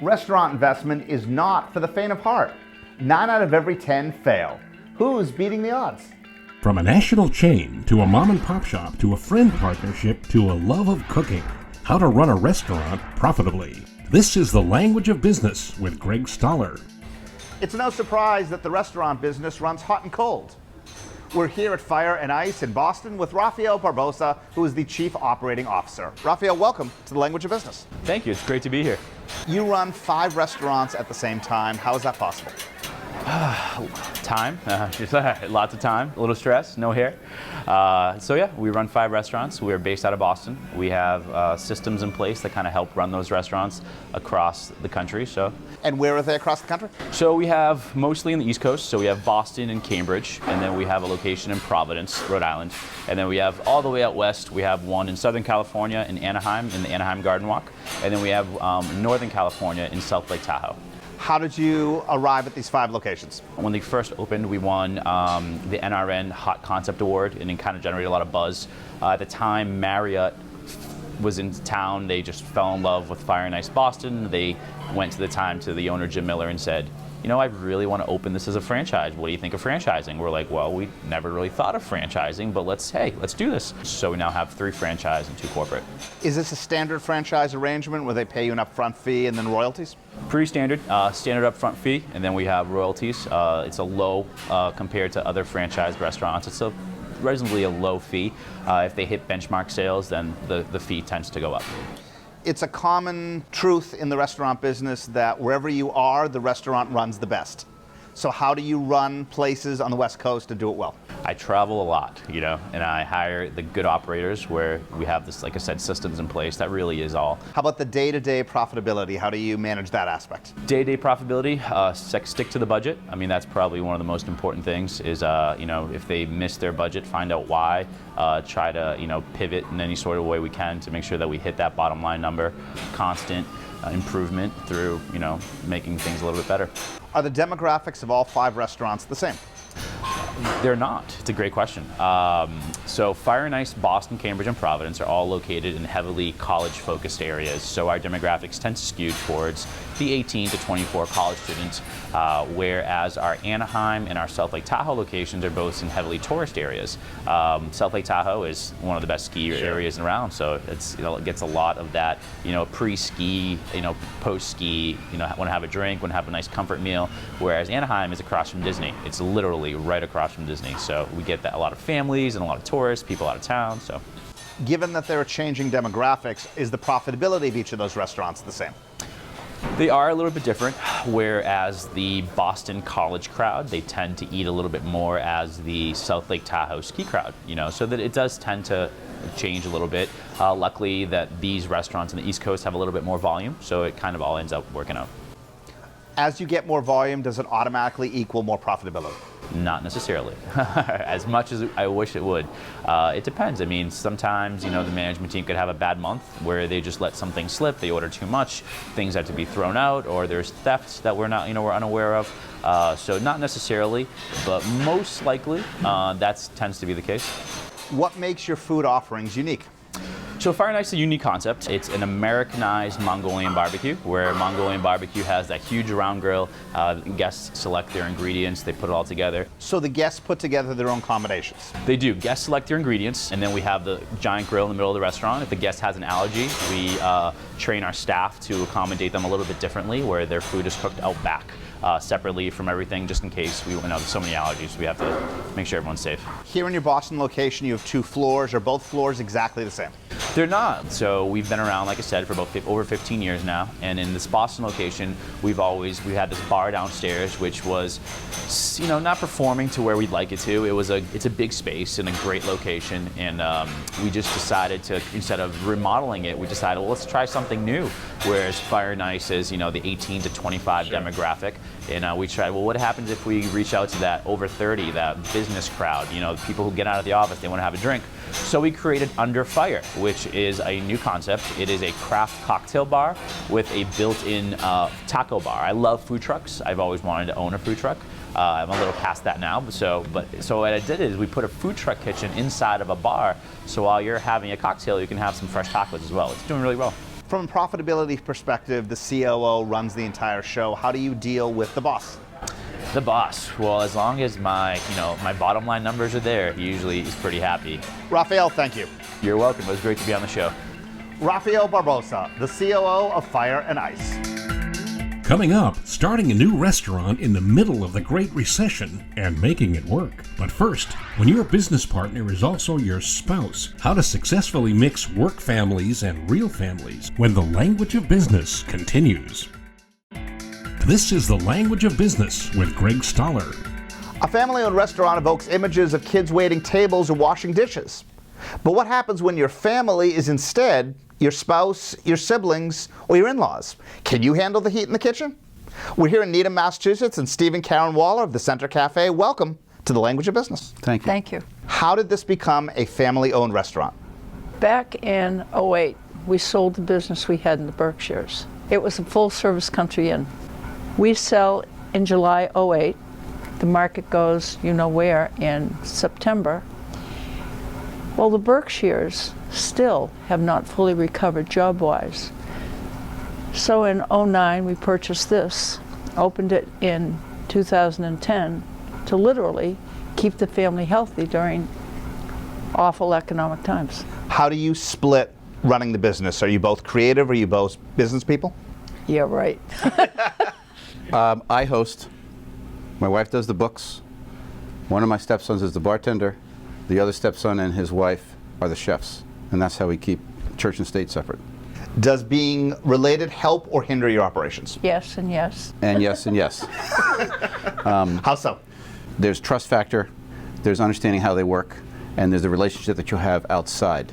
Restaurant investment is not for the faint of heart. 9 out of every 10 fail. Who's beating the odds? From a national chain to a mom and pop shop to a friend partnership to a love of cooking. How to run a restaurant profitably. This is The Language of Business with Greg Stoller. It's no surprise that the restaurant business runs hot and cold. We're here at Fire and Ice in Boston with Rafael Barbosa, who is the Chief Operating Officer. Rafael, welcome to The Language of Business. Thank you. It's great to be here. You run 5 restaurants at the same time. How is that possible? Time, lots of time, a little stress, no hair. We run 5 restaurants. We're based out of Boston. We have systems in place that kind of help run those restaurants across the country. And where are they across the country? So we have mostly in the East Coast. So we have Boston and Cambridge, and then we have a location in Providence, Rhode Island. And then we have all the way out west, we have one in Southern California in Anaheim, in the Anaheim Garden Walk. And then we have Northern California in South Lake Tahoe. How did you arrive at these 5 locations? When they first opened, we won the NRN Hot Concept Award, and it kind of generated a lot of buzz. At the time, Marriott was in town. They just fell in love with Fire and Ice Boston. They went to the owner, Jim Miller, and said, you know, I really want to open this as a franchise. What do you think of franchising? We're like, well, we never really thought of franchising, but let's do this. So we now have 3 franchise and 2 corporate. Is this a standard franchise arrangement where they pay you an upfront fee and then royalties? Pretty standard, standard upfront fee, and then we have royalties. It's a low compared to other franchise restaurants. It's a reasonably a low fee. If they hit benchmark sales, then the fee tends to go up. It's a common truth in the restaurant business that wherever you are, the restaurant runs the best. So how do you run places on the West Coast and do it well? I travel a lot, and I hire the good operators where we have this, like I said, systems in place. That really is all. How about the day-to-day profitability? How do you manage that aspect? Day-to-day profitability, stick to the budget. I mean, that's probably one of the most important things is, if they miss their budget, find out why. Try to, pivot in any sort of way we can to make sure that we hit that bottom line number. Constant improvement through, making things a little bit better. Are the demographics of all 5 restaurants the same? They're not. It's a great question. So Fire and Ice, Boston, Cambridge, and Providence are all located in heavily college-focused areas. So our demographics tend to skew towards the 18 to 24 college students, whereas our Anaheim and our South Lake Tahoe locations are both in heavily tourist areas. South Lake Tahoe is one of the best ski areas around, so it gets a lot of that, pre-ski, post-ski, want to have a drink, want to have a nice comfort meal. Whereas Anaheim is across from Disney. It's literally right across from Disney, so we get a lot of families and a lot of tourists, people out of town. So, given that there are changing demographics, is the profitability of each of those restaurants the same? They are a little bit different, whereas the Boston college crowd, they tend to eat a little bit more as the South Lake Tahoe ski crowd, so that it does tend to change a little bit. Luckily that these restaurants in the East Coast have a little bit more volume, so it kind of all ends up working out. As you get more volume, does it automatically equal more profitability? Not necessarily, as much as I wish it would. It depends. I mean, sometimes, the management team could have a bad month where they just let something slip, they order too much, things have to be thrown out, or there's thefts that we're unaware of. So not necessarily, but most likely, that tends to be the case. What makes your food offerings unique? So Fire and Ice is a unique concept. It's an Americanized Mongolian barbecue, where Mongolian barbecue has that huge round grill. Guests select their ingredients, they put it all together. So the guests put together their own combinations? They do. Guests select their ingredients, and then we have the giant grill in the middle of the restaurant. If the guest has an allergy, we train our staff to accommodate them a little bit differently, where their food is cooked out back. Separately from everything, just in case there's so many allergies, we have to make sure everyone's safe. Here in your Boston location, you have 2 floors. Are both floors exactly the same? They're not. So we've been around, like I said, for about over 15 years now. And in this Boston location, we had this bar downstairs, which was, not performing to where we'd like it to. It's a big space in a great location, and we just decided to, instead of remodeling it, we decided, well, let's try something new. Whereas Fire and Ice is, the 18 to 25 demographic, and we tried, well, what happens if we reach out to that over 30, that business crowd, people who get out of the office, they want to have a drink. So we created Under Fire, which is a new concept. It is a craft cocktail bar with a built-in taco bar. I love food trucks. I've always wanted to own a food truck. I'm a little past that now, so what I did is we put a food truck kitchen inside of a bar, so while you're having a cocktail, you can have some fresh tacos as well. It's doing really well. From a profitability perspective, the COO runs the entire show. How do you deal with the boss? The boss. Well, as long as my bottom line numbers are there, he usually is pretty happy. Rafael, thank you. You're welcome. It was great to be on the show. Rafael Barbosa, the COO of Fire and Ice. Coming up, starting a new restaurant in the middle of the Great Recession and making it work. But first, when your business partner is also your spouse, how to successfully mix work families and real families when the language of business continues. This is The Language of Business with Greg Stoller. A family-owned restaurant evokes images of kids waiting tables or washing dishes. But what happens when your family is instead your spouse, your siblings, or your in-laws? Can you handle the heat in the kitchen? We're here in Needham, Massachusetts, and Steve and Karen Waller of the Center Cafe. Welcome to The Language of Business. Thank you. Thank you. How did this become a family-owned restaurant? Back in '08, we sold the business we had in the Berkshires. It was a full-service country inn. We sell in July '08. The market goes you know where in September. Well, the Berkshires still have not fully recovered job-wise. So in '09, we purchased this, opened it in 2010 to literally keep the family healthy during awful economic times. How do you split running the business? Are you both creative or are you both business people? Yeah, right. I host. My wife does the books. One of my stepsons is the bartender. The other stepson and his wife are the chefs. And that's how we keep church and state separate. Does being related help or hinder your operations? Yes and yes. And yes and yes. How so? There's trust factor, there's understanding how they work, and there's the relationship that you have outside.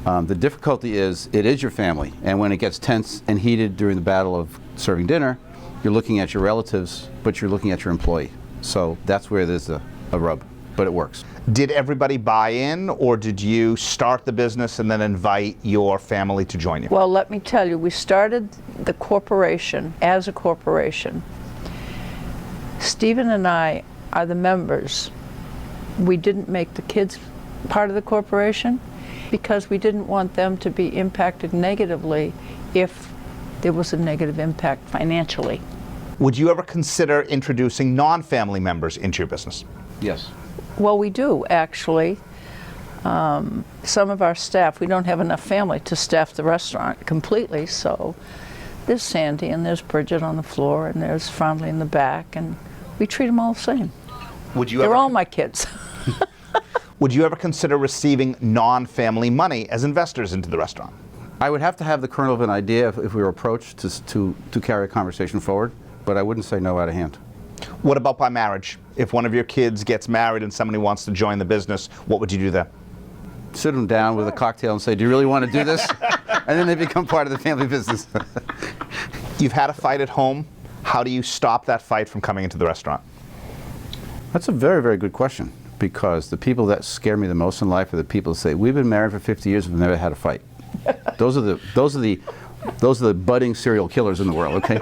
The difficulty is, it is your family, and when it gets tense and heated during the battle of serving dinner, you're looking at your relatives, but you're looking at your employee. So that's where there's a rub, but it works. Did everybody buy in, or did you start the business and then invite your family to join you? Well, let me tell you, we started the corporation as a corporation. Stephen and I are the members. We didn't make the kids part of the corporation because we didn't want them to be impacted negatively if there was a negative impact financially. Would you ever consider introducing non-family members into your business? Yes. Well, we do, actually. Some of our staff, we don't have enough family to staff the restaurant completely, so there's Sandy and there's Bridget on the floor and there's Franley in the back, and we treat them all the same. They're all my kids. Would you ever consider receiving non-family money as investors into the restaurant? I would have to have the kernel of an idea if we were approached to carry a conversation forward, but I wouldn't say no out of hand. What about by marriage? If one of your kids gets married and somebody wants to join the business, what would you do there? Sit them down with a cocktail and say, do you really want to do this? And then they become part of the family business. You've had a fight at home. How do you stop that fight from coming into the restaurant? That's a very, very good question, because the people that scare me the most in life are the people that say, we've been married for 50 years and we've never had a fight. Those are the budding serial killers in the world, okay?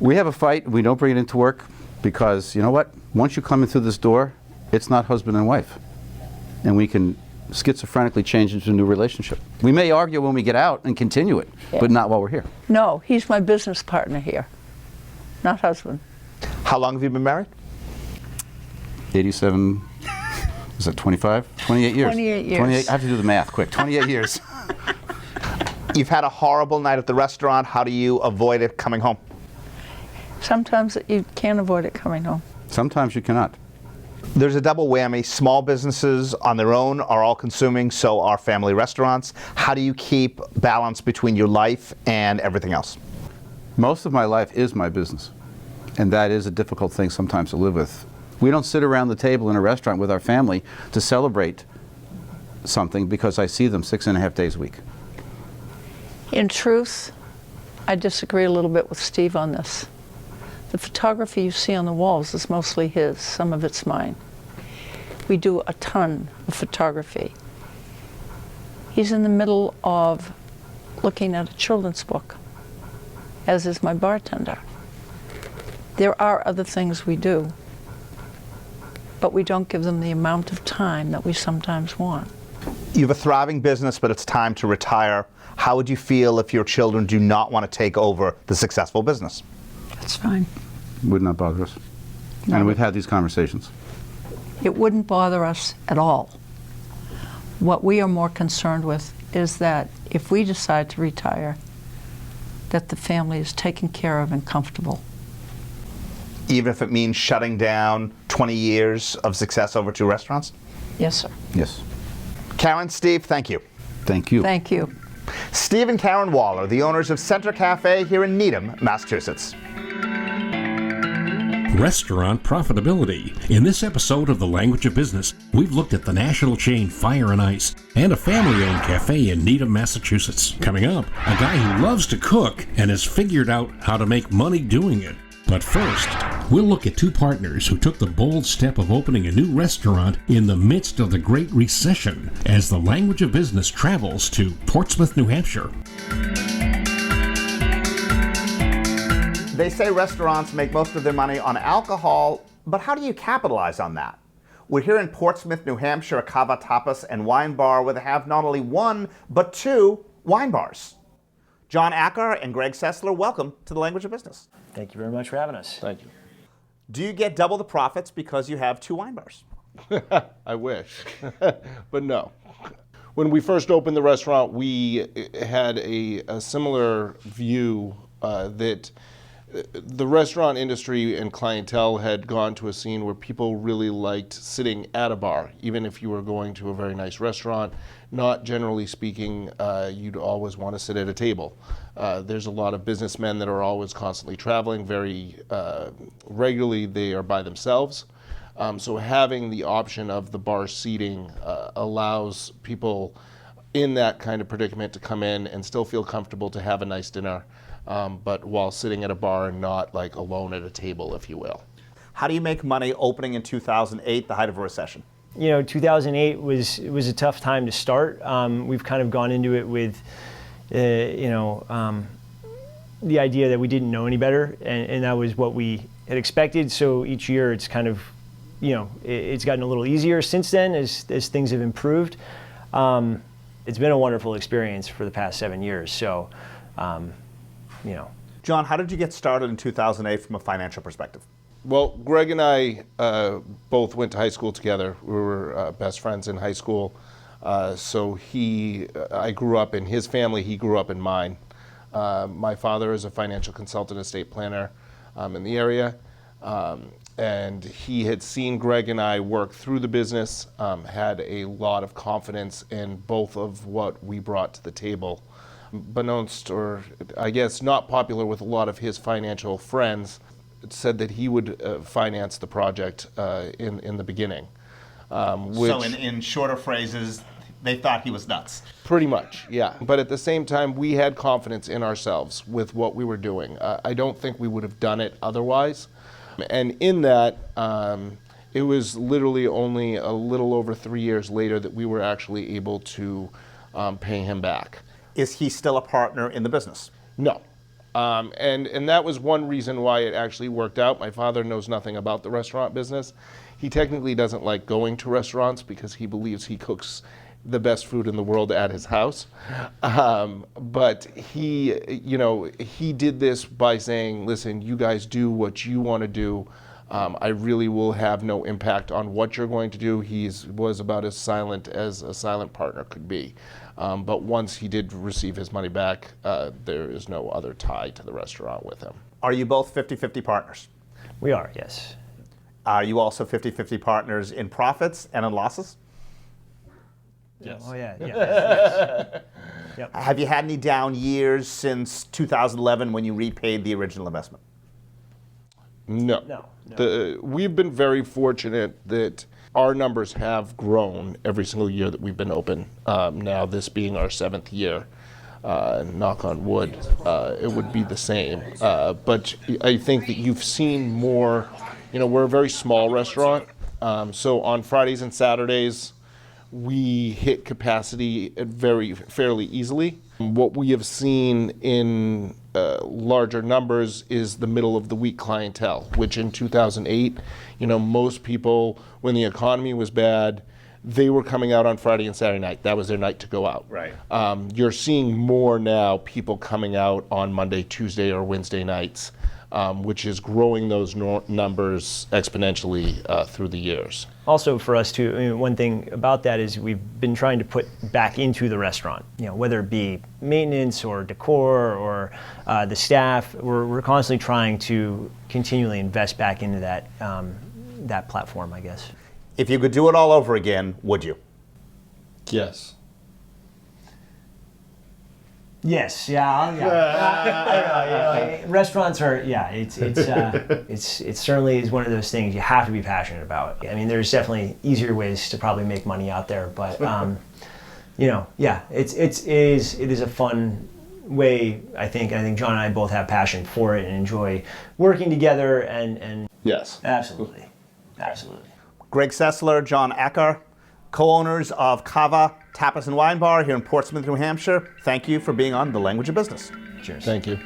We have a fight, we don't bring it into work, because you know what? Once you come in through this door, it's not husband and wife. And we can schizophrenically change into a new relationship. We may argue when we get out and continue it, but not while we're here. No, he's my business partner here, not husband. How long have you been married? 87, is that 25? 28 years. 28 years. 28, I have to do the math quick. 28 years. You've had a horrible night at the restaurant. How do you avoid it coming home? Sometimes you can't avoid it coming home. Sometimes you cannot. There's a double whammy. Small businesses on their own are all consuming, so are family restaurants. How do you keep balance between your life and everything else? Most of my life is my business, and that is a difficult thing sometimes to live with. We don't sit around the table in a restaurant with our family to celebrate something because I see them 6.5 days a week. In truth, I disagree a little bit with Steve on this. The photography you see on the walls is mostly his, some of it's mine. We do a ton of photography. He's in the middle of looking at a children's book, as is my bartender. There are other things we do, but we don't give them the amount of time that we sometimes want. You have a thriving business, but it's time to retire. How would you feel if your children do not want to take over the successful business? That's fine. Would not bother us. No. And we've had these conversations. It wouldn't bother us at all. What we are more concerned with is that if we decide to retire, that the family is taken care of and comfortable. Even if it means shutting down 20 years of success over 2 restaurants? Yes, sir. Yes. Karen, Steve, thank you. Thank you. Thank you. Steve and Karen Waller, the owners of Center Cafe here in Needham, Massachusetts. Restaurant profitability. In this episode of The Language of Business, we've looked at the national chain Fire and Ice and a family-owned cafe in Needham, Massachusetts. Coming up, a guy who loves to cook and has figured out how to make money doing it. But first, we'll look at 2 partners who took the bold step of opening a new restaurant in the midst of the Great Recession as the Language of Business travels to Portsmouth, New Hampshire. They say restaurants make most of their money on alcohol, but how do you capitalize on that? We're here in Portsmouth, New Hampshire, a Cava Tapas and Wine Bar where they have not only 1, but 2 wine bars. John Acker and Greg Stoller, welcome to the Language of Business. Thank you very much for having us. Thank you. Do you get double the profits because you have 2 wine bars? I wish, but no. When we first opened the restaurant, we had a similar view that the restaurant industry and clientele had gone to a scene where people really liked sitting at a bar, even if you were going to a very nice restaurant. Not generally speaking, you'd always want to sit at a table. There's a lot of businessmen that are always constantly traveling. Very regularly, they are by themselves. So having the option of the bar seating allows people in that kind of predicament to come in and still feel comfortable to have a nice dinner, but while sitting at a bar and not like alone at a table, if you will. How do you make money opening in 2008, the height of a recession? 2008 was a tough time to start. We've kind of gone into it with, the idea that we didn't know any better, and that was what we had expected. So each year, it's kind of, it's gotten a little easier since then as things have improved. It's been a wonderful experience for the past 7 years. So, John, how did you get started in 2008 from a financial perspective? Well, Greg and I both went to high school together. We were best friends in high school. So I grew up in his family, he grew up in mine. My father is a financial consultant, estate planner in the area. And he had seen Greg and I work through the business, had a lot of confidence in both of what we brought to the table. Beknownst, or I guess not popular with a lot of his financial friends, said that he would finance the project in the beginning. So in shorter phrases, they thought he was nuts. Pretty much, yeah. But at the same time, we had confidence in ourselves with what we were doing. I don't think we would have done it otherwise. And in that, it was literally only a little over 3 years later that we were actually able to pay him back. Is he still a partner in the business? No. And that was one reason why it actually worked out. My father knows nothing about the restaurant business. He technically doesn't like going to restaurants because he believes he cooks the best food in the world at his house. But he did this by saying, listen, you guys do what you want to do. I really will have no impact on what you're going to do. He was about as silent as a silent partner could be. But once he did receive his money back, there is no other tie to the restaurant with him. Are you both 50-50 partners? We are, yes. Are you also 50-50 partners in profits and in losses? Yes. Oh, yeah. Yes. Yep. Have you had any down years since 2011 when you repaid the original investment? No. No. We've been very fortunate that our numbers have grown every single year that we've been open. Now, this being our 7th year, knock on wood, it would be the same. But I think that you've seen more, we're a very small restaurant. So on Fridays and Saturdays, we hit capacity fairly easily. What we have seen in larger numbers is the middle of the week clientele, which in 2008, most people, when the economy was bad, they were coming out on Friday and Saturday night. That was their night to go out. Right. You're seeing more now people coming out on Monday, Tuesday, or Wednesday nights, which is growing those numbers exponentially through the years. Also for us too, I mean, one thing about that is we've been trying to put back into the restaurant, whether it be maintenance or decor or the staff, we're constantly trying to continually invest back into that platform, I guess. If you could do it all over again, would you? Yes. Yes, yeah. I don't know, restaurants are, it certainly is one of those things you have to be passionate about. I mean, there's definitely easier ways to probably make money out there, but it is a fun way. I think John and I both have passion for it and enjoy working together and Yes. absolutely. Greg Stoller, John Acker, co-owners of Cava Tapas and Wine Bar here in Portsmouth, New Hampshire. Thank you for being on The Language of Business. Cheers. Thank you.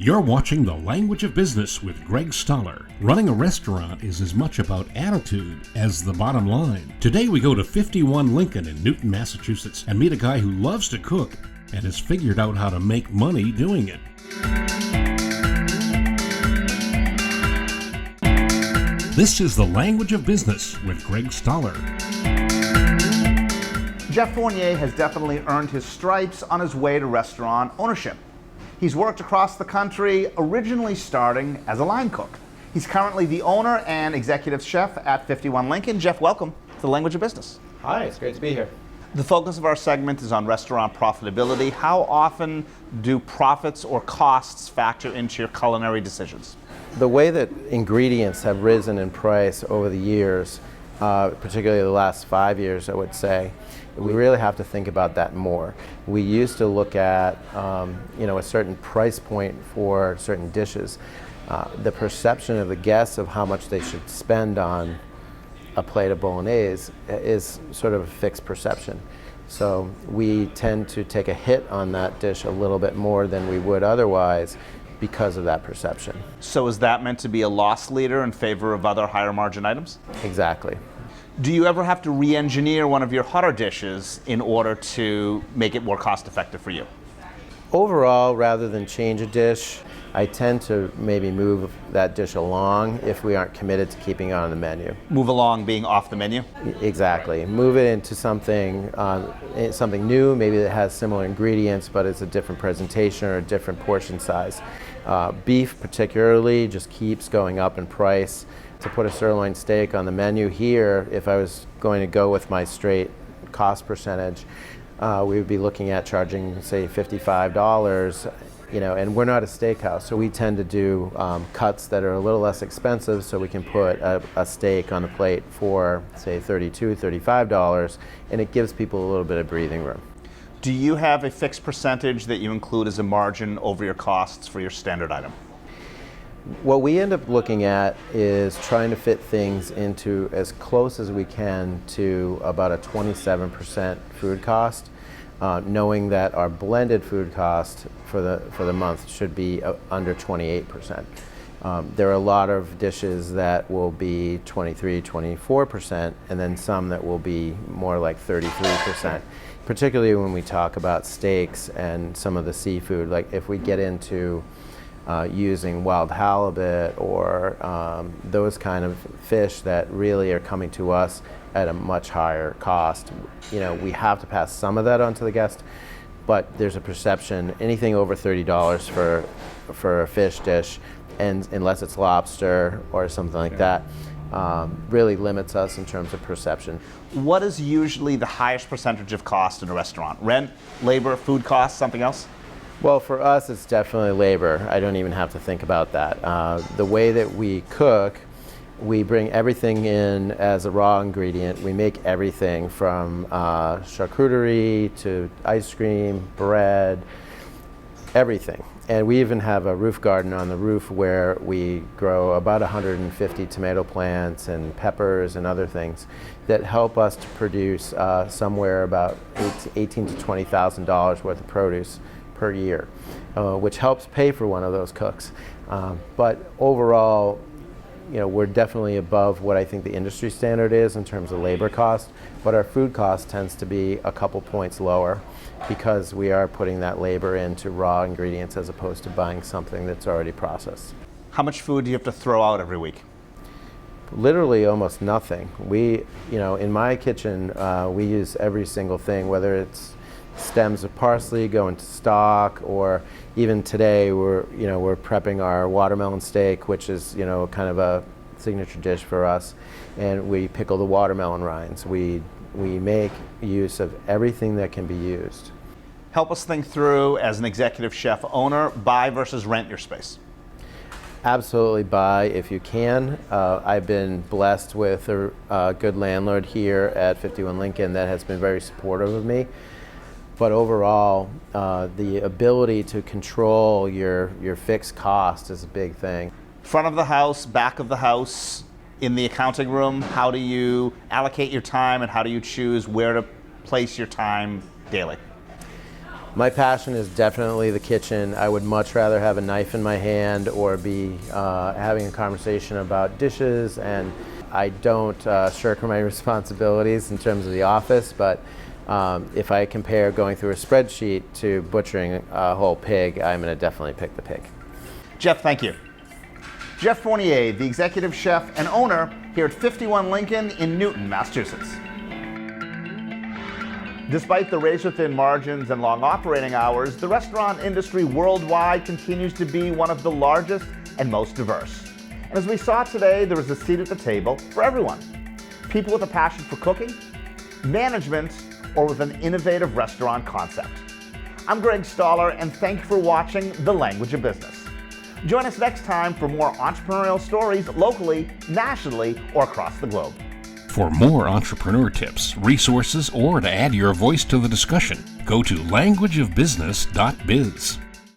You're watching The Language of Business with Greg Stoller. Running a restaurant is as much about attitude as the bottom line. Today we go to 51 Lincoln in Newton, Massachusetts, and meet a guy who loves to cook and has figured out how to make money doing it. This is The Language of Business with Greg Stoller. Jeff Fournier has definitely earned his stripes on his way to restaurant ownership. He's worked across the country, originally starting as a line cook. He's currently the owner and executive chef at 51 Lincoln. Jeff, welcome to The Language of Business. Hi, it's great to be here. The focus of our segment is on restaurant profitability. How often do profits or costs factor into your culinary decisions? The way that ingredients have risen in price over the years, particularly the last 5 years, I would say, we really have to think about that more. We used to look at a certain price point for certain dishes. The perception of the guests of how much they should spend on a plate of bolognese is sort of a fixed perception. So we tend to take a hit on that dish a little bit more than we would otherwise because of that perception. So is that meant to be a loss leader in favor of other higher margin items? Exactly. Do you ever have to re-engineer one of your hotter dishes in order to make it more cost effective for you? Overall, rather than change a dish, I tend to maybe move that dish along if we aren't committed to keeping it on the menu. Move along being off the menu? Exactly. Move it into something new, maybe that has similar ingredients, but it's a different presentation or a different portion size. Beef particularly just keeps going up in price. To put a sirloin steak on the menu here, if I was going to go with my straight cost percentage, we would be looking at charging, say, $55, and we're not a steakhouse, so we tend to do cuts that are a little less expensive, so we can put a steak on the plate for, say, $32, $35, and it gives people a little bit of breathing room. Do you have a fixed percentage that you include as a margin over your costs for your standard item? What we end up looking at is trying to fit things into as close as we can to about a 27% food cost, knowing that our blended food cost for the month should be under 28%. There are a lot of dishes that will be 23, 24%, and then some that will be more like 33%. Particularly when we talk about steaks and some of the seafood, like if we get into using wild halibut or those kind of fish that really are coming to us at a much higher cost. We have to pass some of that on to the guest, but there's a perception, anything over $30 for a fish dish, and unless it's lobster or something like that, really limits us in terms of perception. What is usually the highest percentage of cost in a restaurant? Rent, labor, food costs, something else? Well, for us, it's definitely labor. I don't even have to think about that. The way that we cook, we bring everything in as a raw ingredient. We make everything from charcuterie to ice cream, bread, everything. And we even have a roof garden on the roof where we grow about 150 tomato plants and peppers and other things that help us to produce somewhere about $18,000 to $20,000 worth of produce per year, which helps pay for one of those cooks. But overall, we're definitely above what I think the industry standard is in terms of labor cost, but our food cost tends to be a couple points lower because we are putting that labor into raw ingredients as opposed to buying something that's already processed. How much food do you have to throw out every week? Literally almost nothing. We, in my kitchen, we use every single thing, whether it's stems of parsley go into stock, or even today we're prepping our watermelon steak, which is kind of a signature dish for us, and we pickle the watermelon rinds. We make use of everything that can be used. Help us think through, as an executive chef owner, buy versus rent your space. Absolutely buy if you can. I've been blessed with a good landlord here at 51 Lincoln that has been very supportive of me. But overall, the ability to control your fixed cost is a big thing. Front of the house, back of the house, in the accounting room, how do you allocate your time and how do you choose where to place your time daily? My passion is definitely the kitchen. I would much rather have a knife in my hand or be having a conversation about dishes, and I don't shirk my responsibilities in terms of the office, but if I compare going through a spreadsheet to butchering a whole pig, I'm going to definitely pick the pig. Jeff, thank you. Jeff Fournier, the executive chef and owner here at 51 Lincoln in Newton, Massachusetts. Despite the razor-thin margins and long operating hours, the restaurant industry worldwide continues to be one of the largest and most diverse. And as we saw today, there is a seat at the table for everyone. People with a passion for cooking, management, or with an innovative restaurant concept. I'm Greg Stoller, and thank you for watching The Language of Business. Join us next time for more entrepreneurial stories locally, nationally, or across the globe. For more entrepreneur tips, resources, or to add your voice to the discussion, go to languageofbusiness.biz.